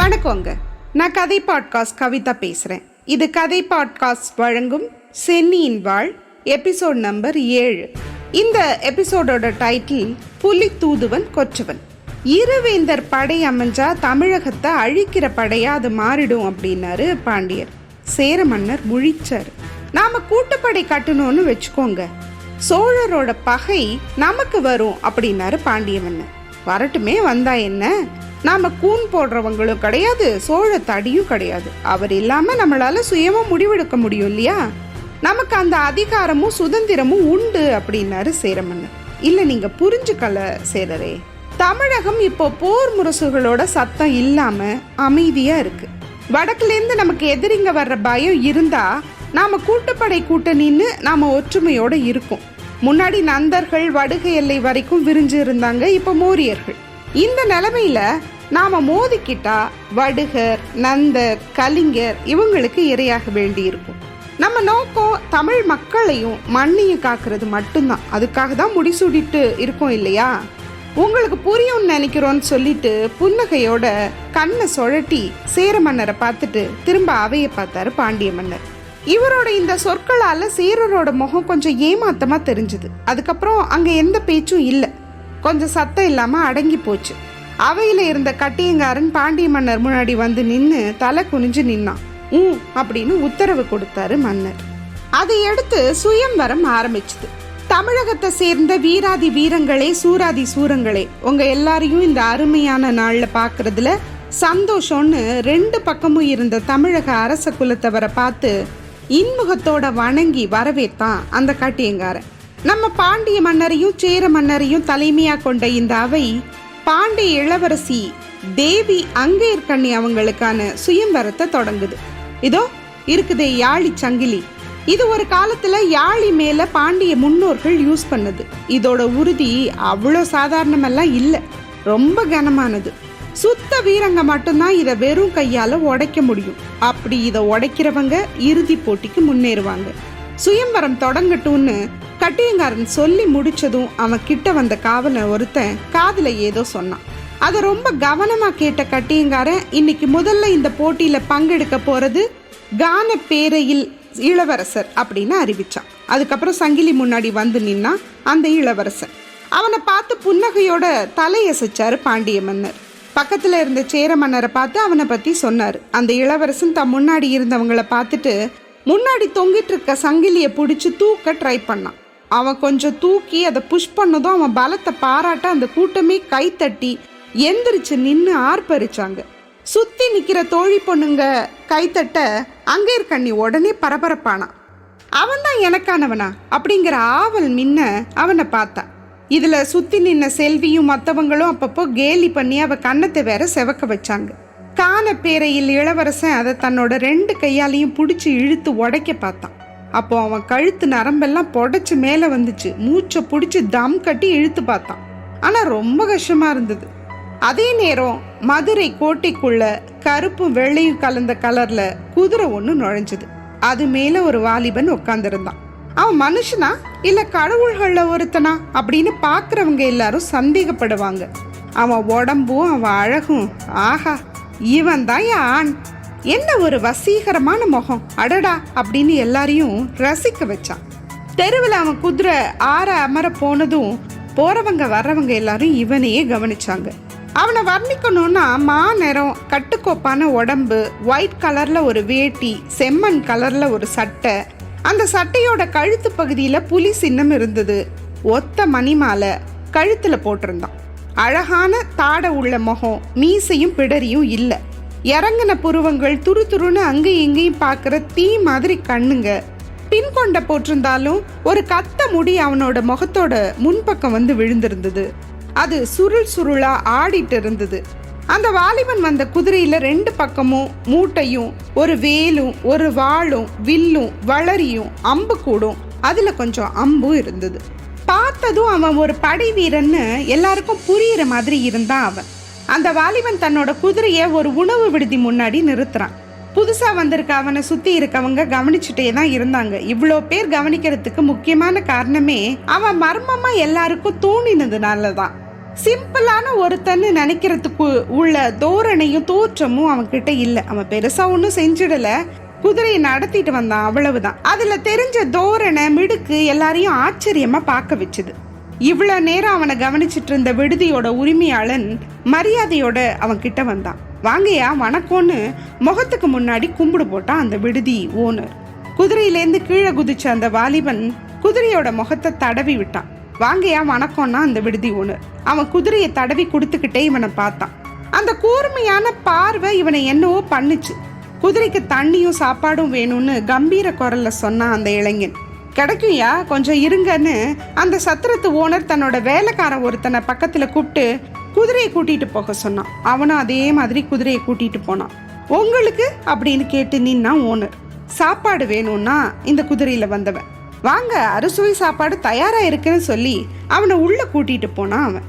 வணக்கங்க. நான் கதை பாட்காஸ்ட் கவிதா பேசுகிறேன். இது கதை பாட்காஸ்ட் வழங்கும் சென்னியின் வாழ் எபிசோட் நம்பர் 7. இந்த எபிசோடோட டைட்டில் புலி தூதுவன் கொற்றவன். இருவேந்தர் படை அமைஞ்சா தமிழகத்தை அழிக்கிற படையா அது மாறிடும் அப்படின்னாரு பாண்டியர். சேர மன்னர் முழிச்சார். நாம கூட்டுப்படை கட்டணும்னு வச்சுக்கோங்க, சோழரோட பகை நமக்கு வரும் அப்படின்னாரு பாண்டிய மன்னர். வரட்டுமே, வந்தா என்ன, நாம கூன் போடுறவங்களும் கிடையாது, சோழ தடியும் கிடையாது. அவர் இல்லாம நம்மளால சுயமா முடிவெடுக்க முடியும் இல்லையா, நமக்கு அந்த அதிகாரமும் சுதந்திரமும் உண்டு அப்படின்னாரு சேரமன்னர். இல்ல, நீங்க புரிஞ்சுக்கல சேரரே. தமிழகம் இப்போ போர் முரசுகளோட சத்தம் இல்லாம அமைதியா இருக்கு. வடக்குல இருந்து நமக்கு எதிரிங்க வர்ற பயம் இருந்தா நாம கூட்டுப்படை கூட்டணின்னு நாம ஒற்றுமையோட இருக்கோம். முன்னாடி நந்தர்கள் வடுகை எல்லை வரைக்கும் விரிஞ்சு இருந்தாங்க, இப்ப மோரியர்கள். இந்த நிலைமையில நாம மோதிக்கிட்டா வடுகர், நந்தர், கலிங்கர் இவங்களுக்கு இரையாக வேண்டி இருக்கும். நம்ம நோக்கம் தமிழ் மக்களையும் மண்ணையும் காக்குறது மட்டும்தான். அதுக்காக தான் முடிசூடிட்டு இருக்கோம் இல்லையா. உங்களுக்கு புரியும்னு நினைக்கிறோன்னு சொல்லிட்டு புன்னகையோட கண்ணை சுழட்டி சேர மன்னரை பார்த்துட்டு திரும்ப அவையை பார்த்தாரு பாண்டிய மன்னர். இவரோட இந்த சொற்களால சேரரோட முகம் கொஞ்சம் ஏமாத்தமா தெரிஞ்சுது. அதுக்கப்புறம் அங்க எந்த பேச்சும் இல்லை, கொஞ்சம் சத்தம் இல்லாம அடங்கி போச்சு. அவையில இருந்த கட்டியங்காரன் பாண்டிய மன்னர் முன்னாடி வந்து நின்று தலை குனிஞ்சு நின்னான். அப்படின்னு உத்தரவு கொடுத்தாரு மன்னர். அதை எடுத்து சுயம்வரம் ஆரம்பிச்சுது. தமிழகத்தை சேர்ந்த வீராதி வீரங்களே, சூராதி சூரங்களே, உங்க எல்லாரையும் இந்த அருமையான நாள்ல பாக்குறதுல சந்தோஷம்னு ரெண்டு பக்கமும் இருந்த தமிழக அரச குலத்தவரை பார்த்து இன்முகத்தோட வணங்கி வரவேற்றான் அந்த கட்டியங்காரன். நம்ம பாண்டிய மன்னரையும் சேர மன்னரையும் தலைமையா கொண்ட இந்த அவை பாண்டிய இளவரசி தேவி அங்கேற்கண்ணி அவங்களுக்கான சுயம்வரத்தை தொடங்குது. இதோ இருக்குதே யாழி சங்கிலி. இது ஒரு காலத்துல யாழி மேல பாண்டிய முன்னோர்கள் யூஸ் பண்ணது. இதோட உறுதி அவ்வளோ சாதாரணமெல்லாம் இல்லை, ரொம்ப கனமானது. சுத்த வீரங்க மட்டும்தான் இதை வெறும் கையால உடைக்க முடியும். அப்படி இதை உடைக்கிறவங்க இறுதி போட்டிக்கு முன்னேறுவாங்க. சுயம்வரம் தொடங்கட்டும்னு கட்டியங்காரன் சொல்லி முடிச்சதும் அவன் கிட்ட வந்த காவலன் ஒருத்தன் காதுல ஏதோ சொன்னான். அதை ரொம்ப கவனமா கேட்ட கட்டியங்காரன் இன்னைக்கு முதல்ல இந்த போட்டியில பங்கெடுக்க போறது கான பேரையில் இளவரசர் அப்படின்னு அறிவிச்சான். அதுக்கப்புறம் சங்கிலி முன்னாடி வந்து நின்னா அந்த இளவரசன். அவனை பார்த்து புன்னகையோட தலையசைச்சாரு பாண்டிய மன்னர். பக்கத்துல இருந்த சேர மன்னரை பார்த்து அவனை பத்தி சொன்னாரு. அந்த இளவரசன் தம் முன்னாடி இருந்தவங்களை பார்த்துட்டு முன்னாடி தொங்கிட்டு இருக்க சங்கிலியை பிடிச்சி தூக்க ட்ரை பண்ணான். அவன் கொஞ்சம் தூக்கி அதை புஷ் பண்ணதும் அவன் பலத்தை பாராட்ட அந்த கூட்டமே கைத்தட்டி எந்திரிச்சு நின்று ஆர்ப்பரிச்சாங்க. சுத்தி நிக்கிற தோழி பொண்ணுங்க கைத்தட்ட அங்கேற்கண்ணி உடனே பரபரப்பானான். அவன் தான் எனக்கானவனா அப்படிங்கிற ஆவல் மின்ன அவனை பார்த்தான். இதுல சுத்தி நின்ன செல்வியும் மற்றவங்களும் அப்பப்போ கேலி பண்ணி அவ கண்ணத்தை வேற செவக்க வச்சாங்க. கான பேரையில் இளவரசன் அதை தன்னோட 2 கையாலையும் பிடிச்சி இழுத்து உடைக்க பார்த்தான். அப்போ அவன் கழுத்து நரம்பெல்லாம் புடைச்சு மேல வந்துச்சு. மூச்சை பிடிச்சி தம் கட்டி இழுத்து பார்த்தான். ஆனா ரொம்ப கஷ்டமா இருந்தது. அதே நேரம் மதுரை கோட்டைக்குள்ள கருப்பும் வெள்ளையும் கலந்த கலர்ல குதிரை ஒண்ணு நுழைஞ்சது. அது மேல ஒரு வாலிபன் உட்கார்ந்திருந்தான். அவன் மனுஷனா இல்ல கடவுள்கள்ல ஒருத்தனா அப்படின்னு பாக்குறவங்க எல்லாரும் சந்தேகப்படுவாங்க. அவன் உடம்பும் அவன் அழகும், ஆஹா இவன் தான் ஆண், என்ன ஒரு வசீகரமான முகம், அடடா அப்படின்னு எல்லாரையும் ரசிக்க வச்சான். தெருவில் அவன் குதிரை ஆற அமர போனதும் போறவங்க வர்றவங்க எல்லாரும் இவனையே கவனிச்சாங்க. அவனை வர்ணிக்கணும்னா மாநிறம், கட்டுக்கோப்பான உடம்பு, ஒயிட் கலர்ல ஒரு வேட்டி, செம்மண் கலர்ல ஒரு சட்டை, அந்த சட்டையோட கழுத்து பகுதியில புலி சின்னம் இருந்தது. ஒத்த மணிமாலை கழுத்துல போட்டிருந்தான். அழகான தாட உள்ள முகம், மீசையும் பிடரியும் இல்லை. இறங்கின புருவங்கள், துரு துருன்னு அங்கேயும் இங்கேயும் பார்க்குற தீ மாதிரி கண்ணுங்க. பின்கொண்ட போட்டிருந்தாலும் ஒரு கத்த முடி அவனோட முகத்தோட முன்பக்கம் வந்து விழுந்திருந்தது. அது சுருள் சுருளா ஆடிட்டு இருந்தது. அந்த வாலிபன் வந்த குதிரையில 2 பக்கமும் மூட்டையும், ஒரு வேலும், ஒரு வாளும், வில்லும், வளரியும், அம்பு கூடும், அதுல கொஞ்சம் அம்பும் இருந்தது. பார்த்ததும் அவன் ஒரு படை வீரன்னு எல்லாருக்கும் புரியுற மாதிரி இருந்தான் அவன். அந்த வாலிபன் தன்னோட குதிரைய ஒரு உணவு விடுதி முன்னாடி நிறுத்துறான். புதுசா வந்திருக்க அவனை சுத்தி இருக்கவங்க கவனிச்சுட்டே தான் இருந்தாங்க. இவ்வளோ பேர் கவனிக்கிறதுக்கு முக்கியமான காரணமே அவன் மர்மமா எல்லாருக்கும் தோணினதுனாலதான். சிம்பிளான ஒருத்தன்னு நினைக்கிறதுக்கு உள்ள தோரணையும் தோற்றமும் அவன்கிட்ட இல்லை. அவன் பெருசா ஒன்றும் செஞ்சிடல, குதிரையை நடத்திட்டு வந்தான், அவ்வளவுதான். அதுல தெரிஞ்ச தோரணை மிடுக்கு எல்லாரையும் ஆச்சரியமா பார்க்க வச்சுது. இவ்வளவு நேரம் அவனை கவனிச்சிட்டு இருந்த விடுதியோட உரிமையாளன் மரியாதையோட அவன் கிட்ட வந்தான். வாங்கயா வணக்கம்னு முகத்துக்கு முன்னாடி கும்பிடு போட்டான் அந்த விடுதி ஓனர். குதிரையிலேருந்து கீழே குதிச்ச அந்த வாலிபன் குதிரையோட முகத்தை தடவி விட்டான். வாங்கயா வணக்கம்னா அந்த விடுதி ஓனர். அவன் குதிரையை தடவி கொடுத்துக்கிட்டே இவனை பார்த்தான். அந்த கூர்மையான பார்வை இவனை என்னவோ பண்ணுச்சு. குதிரைக்கு தண்ணியும் சாப்பாடும் வேணும்னு கம்பீர குரல்ல சொன்னான் அந்த இளைஞன். கிடைக்கும்யா, கொஞ்சம் இருங்கன்னு அந்த சத்திரத்து ஓனர் தன்னோட வேலைக்காரன் ஒருத்தனை பக்கத்துல கூப்பிட்டு குதிரையை கூட்டிட்டு போக சொன்னான். அவனும் அதே மாதிரி குதிரையை கூட்டிட்டு போனான். உங்களுக்கு அப்படின்னு கேட்டு நின்னா ஓனர். சாப்பாடு வேணும்னா இந்த குதிரையில வந்தவன். வாங்க, அறுசுவை சாப்பாடு தயாரா இருக்குன்னு சொல்லி அவனை உள்ள கூட்டிட்டு போனான். அவன்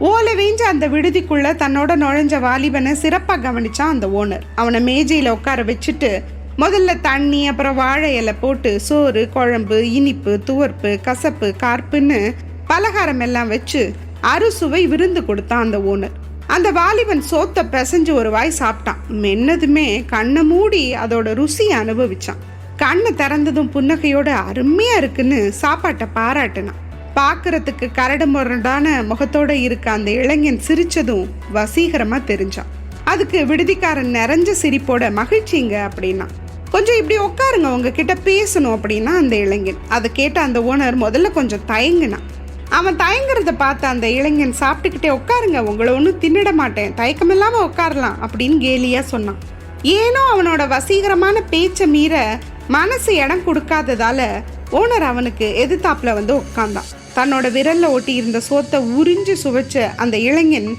ஓலை வேஞ்ச அந்த விடுதிக்குள்ள தன்னோட நுழைஞ்ச வாலிபனை சிறப்பா கவனிச்சான் அந்த ஓனர். அவனை மேஜையில உட்கார வச்சுட்டு முதல்ல தண்ணி, அப்புறம் வாழை இலை போட்டு சோறு, குழம்பு, இனிப்பு, துவர்ப்பு, கசப்பு, கார்ப்புன்னு பலகாரம் எல்லாம் வச்சு அறுசுவை விருந்து கொடுத்தான் அந்த ஓனர். அந்த வாலிபன் சோத்தை பிசைஞ்சு ஒரு வாய் சாப்பிட்டான். மென்னதுமே கண்ணை மூடி அதோட ருசியை அனுபவிச்சான். கண்ணை திறந்ததும் புன்னகையோட அருமையா இருக்குன்னு சாப்பாட்டை பாராட்டினான். பார்க்கறதுக்கு கரடு முரடான முகத்தோட இருக்க அந்த இளைஞன் சிரிச்சதும் வசீகரமா தெரிஞ்சான். அதுக்கு விடுதிக்காரன் நிறைஞ்ச சிரிப்போட மகிழ்ச்சிங்க அப்படின்னா. கொஞ்சம் இப்படி உட்காருங்க, உங்ககிட்ட பேசணும் அப்படின்னா அந்த இளைஞன். அதை கேட்ட அந்த ஓனர் முதல்ல கொஞ்சம் தயங்கினான். அவன் தயங்குறத பார்த்து அந்த இளைஞன் சாப்பிட்டுக்கிட்டே உட்காருங்க, உங்களை ஒன்றும் தின்னிட மாட்டேன், தயக்கம் இல்லாம உட்காரலாம் அப்படின்னு கேலியா சொன்னான். ஏனோ அவனோட வசீகரமான பேச்சை மீற மனசு இடம் கொடுக்காததால ஓனர் அவனுக்கு எதிர்த்தாப்புல வந்து உட்கார்ந்தான். தன்னோட விரல்ல ஒட்டி இருந்த சோத்தை உறிஞ்சு சுவைச்ச அந்த இளைஞன்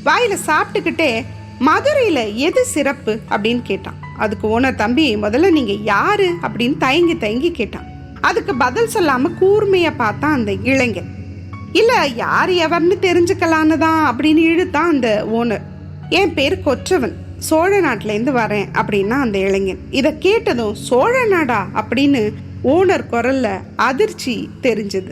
வாயில சாப்பிட்டுக்கிட்டே மதுரையில எது சிறப்பு அப்படின்னு கேட்டான். அதுக்கு ஓனர், தம்பி முதல்ல நீங்க யாரு அப்படின்னு தயங்கி தயங்கி கேட்டான். அதுக்கு பதில் சொல்லாம கூர்மையா பார்த்தான் அந்த இளைஞன். இல்ல யார் எவர்னு தெரிஞ்சுக்கலான்னு தான் அப்படின்னு இழுத்தான் அந்த ஓனர். என் பேர் கொற்றவன், சோழ நாட்டுல இருந்து வரேன் அப்படின்னா அந்த இளைஞன். இதை கேட்டதும் சோழ நாடா அப்படின்னு ஓனர் குரல்ல அதிர்ச்சி தெரிஞ்சது.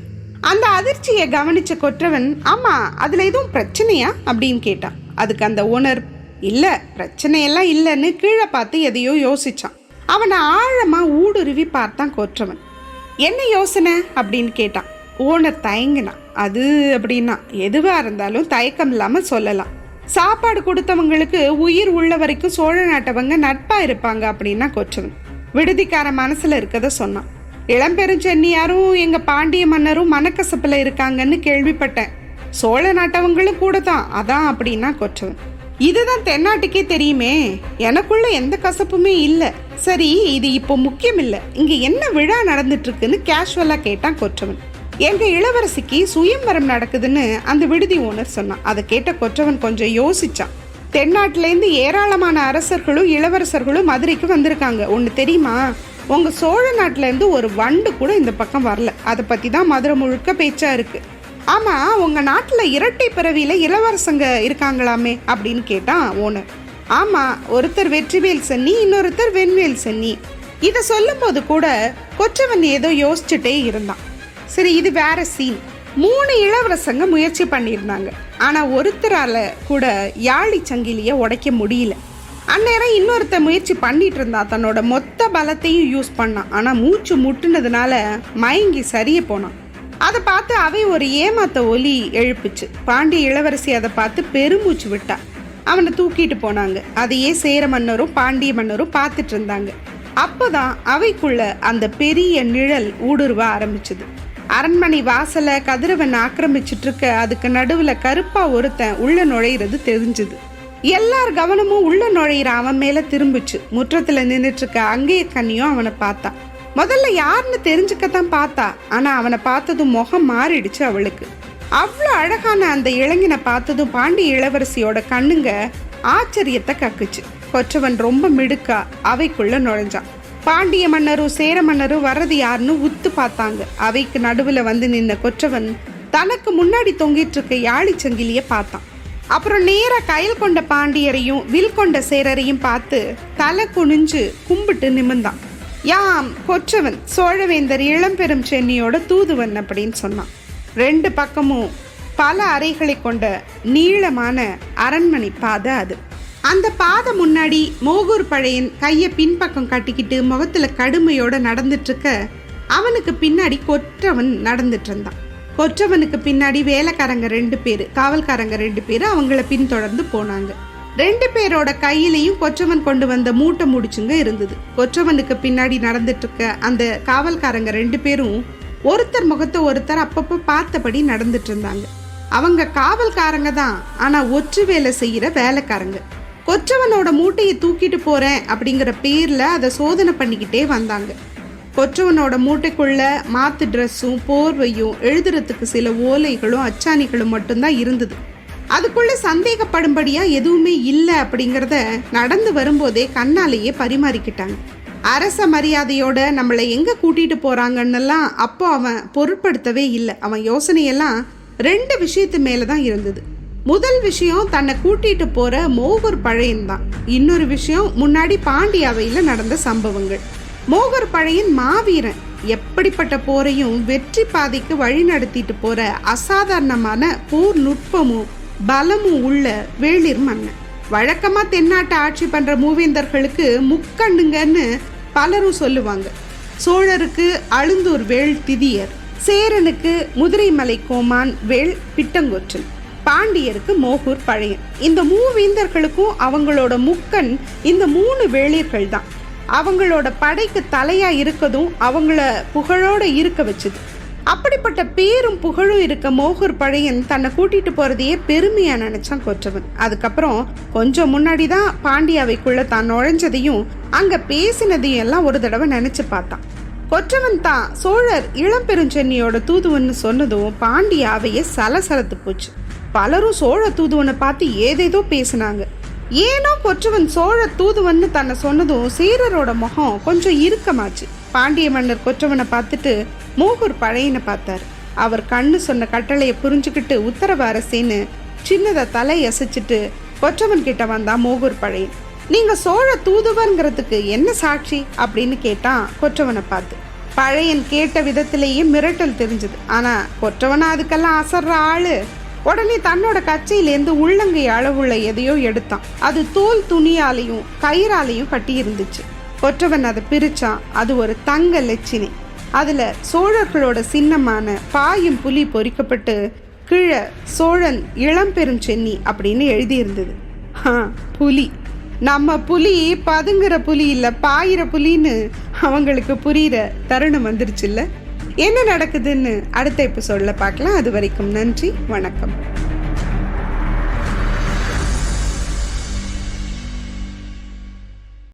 அந்த அதிர்ச்சியை கவனிச்ச கொற்றவன், ஆமா அதுல எதுவும் பிரச்சனையா அப்படின்னு கேட்டான். அதுக்கு அந்த ஓனர், இல்ல பிரச்சனையெல்லாம் இல்லைன்னு கீழே பார்த்து எதையோ யோசிச்சான். அவனை ஆழமா ஊடுருவி பார்த்தான் கொற்றவன். என்ன யோசனை அப்படின்னு கேட்டான். ஓனர் தயங்கினான். அது அப்படின்னா எதுவா இருந்தாலும் தயக்கம் இல்லாம சொல்லலாம். சாப்பாடு கொடுத்தவங்களுக்கு உயிர் உள்ள வரைக்கும் சோழ நாட்டவங்க நட்பா இருப்பாங்க அப்படின்னா கொற்றவன் விடுதிக்கார மனசுல இருக்கத சொன்னான். இளம்பெருஞ்சென்னியாரும் எங்க பாண்டிய மன்னரும் மனக்கசப்புல இருக்காங்கன்னு கேள்விப்பட்டேன். சோழ நாட்டவங்களும் கூட தான், அதான் அப்படின்னா கொற்றவன். இதுதான் தென்னாட்டுக்கே தெரியுமே, எனக்குள்ள எந்த கசப்புமே இல்லை. சரி, இது இப்போ முக்கியம் இல்லை, இங்க என்ன விழா நடந்துட்டு இருக்குன்னு கேஷுவலா கேட்டான் கொற்றவன். எங்க இளவரசிக்கு சுயம்வரம் நடக்குதுன்னு அந்த விடுதி ஓனர் சொன்னான். அதை கேட்ட கொற்றவன் கொஞ்சம் யோசிச்சான். தென்னாட்டிலேருந்து ஏராளமான அரசர்களும் இளவரசர்களும் மதுரைக்கு வந்திருக்காங்க. ஒன்று தெரியுமா, உங்க சோழ நாட்டுல இருந்து ஒரு வண்டு கூட இந்த பக்கம் வரல. அதை பத்தி தான் மதுரை முழுக்க பேச்சா இருக்கு. ஆமா, உங்க நாட்டுல இரட்டை பிறவியில இளவரசங்க இருக்காங்களாமே அப்படின்னு கேட்டான் ஓனர். ஆமா, ஒருத்தர் வெற்றிவேல் சென்னி, இன்னொருத்தர் வெண்வேல் சென்னி. இதை சொல்லும் போது கூட கொற்றவன் ஏதோ யோசிச்சுட்டே இருந்தான். சரி, இது வேற சீன். 3 இளவரசங்க முயற்சி பண்ணியிருந்தாங்க. ஆனா ஒருத்தரால கூட யாழி சங்கிலிய உடைக்க முடியல. அந்நேரம் இன்னொருத்த முயற்சி பண்ணிட்டு இருந்தா. தன்னோட மொத்த பலத்தையும் யூஸ் பண்ணான். ஆனா மூச்சு முட்டுனதுனால மயங்கி சரிய போனான். அதை பார்த்து அவை ஒரு ஏமாத்த ஒலி எழுப்புச்சு. பாண்டிய இளவரசி அதை பார்த்து பெருமூச்சு விட்டா. அவனை தூக்கிட்டு போனாங்க. அதையே சேர மன்னரும் பாண்டிய மன்னரும் பார்த்துட்டு இருந்தாங்க. அப்போதான் அவைக்குள்ள அந்த பெரிய நிழல் ஊடுருவ ஆரம்பிச்சது. அரண்மனை வாசல கதிரவன் ஆக்கிரமிச்சிட்டு இருக்க அதுக்கு நடுவுல கருப்பா ஒருத்தன் உள்ள நுழையிறது தெரிஞ்சுது. எல்லார் கவனமும் உள்ள நுழையிற அவன் மேல திரும்பிச்சு. முற்றத்துல நின்றுட்டு இருக்க அங்கேய கண்ணியும் அவனை பார்த்தா. முதல்ல யாருன்னு தெரிஞ்சுக்கத்தான் பார்த்தா. ஆனா அவனை பார்த்ததும் முகம் மாறிடுச்சு அவளுக்கு. அவ்வளோ அழகான அந்த இளைஞனை பார்த்ததும் பாண்டிய இளவரசியோட கண்ணுங்க ஆச்சரியத்தை கக்குச்சு. கொற்றவன் ரொம்ப மிடுக்கா அவைக்குள்ள நுழைஞ்சான். பாண்டிய மன்னரும் சேர மன்னரும் வர்றது யாருன்னு உத்து பார்த்தாங்க. அவைக்கு நடுவுல வந்து நின்ன கொற்றவன் தனக்கு முன்னாடி தொங்கிட்டு இருக்க யாழி சங்கிலிய பார்த்தான். அப்புறம் நேரா கயல் கொண்ட பாண்டியரையும் வில் கொண்ட சேரரையும் பார்த்து தலை குனிஞ்சு கும்பிட்டு நிமிர்ந்தான். யாம் கொற்றவன், சோழவேந்தர் இளம்பெரும் சென்னியோட தூதுவன் அப்படின்னு சொன்னான். 2 பக்கமும் பல அறைகளை கொண்ட நீளமான அரண்மனை பாதை அது. அந்த பாதை முன்னாடி மோகூர் பழையன் கையை பின்பக்கம் கட்டிக்கிட்டு முகத்துல கடுமையோட நடந்துட்டு இருக்க, அவனுக்கு பின்னாடி கொற்றவன் நடந்துட்டு இருந்தான். கொற்றவனுக்கு பின்னாடி வேலைக்காரங்க 2 பேர், காவல்காரங்க 2 பேர் அவங்கள பின்தொடர்ந்து போனாங்க. 2 பேரோட கையிலையும் கொற்றவன் கொண்டு வந்த மூட்டை முடிச்சுங்க இருந்தது. கொற்றவனுக்கு பின்னாடி நடந்துட்டு இருக்க அந்த காவல்காரங்க 2 பேரும் ஒருத்தர் முகத்தை ஒருத்தர் அப்பப்போ பார்த்தபடி நடந்துட்டு இருந்தாங்க. அவங்க காவல்காரங்க தான், ஆனா ஒற்று வேலை செய்யற வேலைக்காரங்க. கொற்றவனோட மூட்டையை தூக்கிட்டு போறேன் அப்படிங்கிற பேர்ல அதை சோதனை பண்ணிக்கிட்டே வந்தாங்க. கொற்றவனோட மூட்டைக்குள்ள மாத்து ட்ரெஸ்ஸும் போர்வையும் எழுதுறதுக்கு சில ஓலைகளும் அச்சாணிகளும் மட்டும்தான் இருந்தது. அதுக்குள்ள சந்தேகப்படும்படியா எதுவுமே இல்லை அப்படிங்கிறத நடந்து வரும்போதே கண்ணாலேயே பரிமாறிக்கிட்டாங்க. அரச மரியாதையோட நம்மளை எங்க கூட்டிட்டு போறாங்கன்னெல்லாம் அப்போ அவன் பொருட்படுத்தவே இல்லை. அவன் யோசனையெல்லாம் 2 விஷயத்து மேலதான் இருந்தது. முதல் விஷயம் தன்னை கூட்டிட்டு போற மோகூர் பழையன் தான். இன்னொரு விஷயம் முன்னாடி பாண்டியாவையில நடந்த சம்பவங்கள். மோகூர் பழையன் மாவீரன், எப்படிப்பட்ட போரையும் வெற்றி பாதைக்கு வழி நடத்திட்டு போற அசாதாரணமான போர் நுட்பமும் பலமும் உள்ள வேளிர் மன்னன். வழக்கமா தென்னாட்டை ஆட்சி பண்ற மூவேந்தர்களுக்கு முக்கண்ணுங்கன்னு பலரும் சொல்லுவாங்க. சோழருக்கு அழுந்தூர் வேள் திதியர், சேரனுக்கு முதிரைமலை கோமான் வேள் பிட்டங்கொற்றன், பாண்டியருக்கு மோகூர் பழையன். இந்த மூவேந்தர்களுக்கும் அவங்களோட முக்கன் இந்த 3 வேளிர்கள் தான். அவங்களோட படைக்கு தலையா இருக்கதும் அவங்கள புகழோட இருக்க வச்சுது. அப்படிப்பட்ட பேரும் புகழும் இருக்க மோகூர் பழையன் தன்னை கூட்டிட்டு போறதையே பெருமையா நினைச்சான் கொற்றவன். அதுக்கப்புறம் கொஞ்சம் முன்னாடி தான் பாண்டியாவைக்குள்ள தான் நுழைஞ்சதையும் அங்க பேசினதையும் எல்லாம் ஒரு தடவை நினைச்சு பார்த்தான். கொற்றவன் தான் சோழர் இளம்பெருஞ்சென்னியோட தூதுவன்னு சொன்னதும் பாண்டியாவையே சலசலத்து போச்சு. பலரும் சோழ தூதுவனை பார்த்து ஏதேதோ பேசினாங்க. ஏனோ கொற்றவன் சோழ தூதுவன்னு தன்னை சொன்னதும் சீரரோட முகம் கொஞ்சம் இறுக்கமாச்சு. பாண்டிய மன்னர் கொற்றவனை பார்த்துட்டு மோகூர் பழையனை பார்த்தாரு. அவர் கண்ணு சொன்ன கட்டளையை புரிஞ்சுக்கிட்டு உத்தரவு அரசேன்னு சின்னதை தலை அசைச்சிட்டு கொற்றவன் கிட்ட வந்தா மோகூர் பழையன். நீங்க சோழ தூதுவன்கிறதுக்கு என்ன சாட்சி அப்படின்னு கேட்டான் கொற்றவனை பார்த்து. பழையன் கேட்ட விதத்திலேயே மிரட்டல் தெரிஞ்சது. ஆனா கொற்றவனா அதுக்கெல்லாம் அசர்ற ஆளு. உடனே தன்னோட கச்சையிலேருந்து உள்ளங்கை அளவுள்ள எதையோ எடுத்தான். அது தோல் துணியாலையும் கயிறாலையும் கட்டி இருந்துச்சு. கொற்றவன் அதை பிரிச்சான். அது ஒரு தங்க லட்சினை. அதுல சோழர்களோட சின்னமான பாயும் புலி பொறிக்கப்பட்டு கீழே சோழன் இளம்பெருஞ்சென்னி அப்படின்னு எழுதியிருந்தது. புலி, நம்ம புலி பதுங்குற புலி இல்ல, பாயிற புலின்னு அவங்களுக்கு புரியுற தருணம் வந்துருச்சு இல்ல. என்ன நடக்குதுன்னு அடுத்த எபிசோட்ல பார்க்கலாம். அது வரைக்கும் நன்றி, வணக்கம்.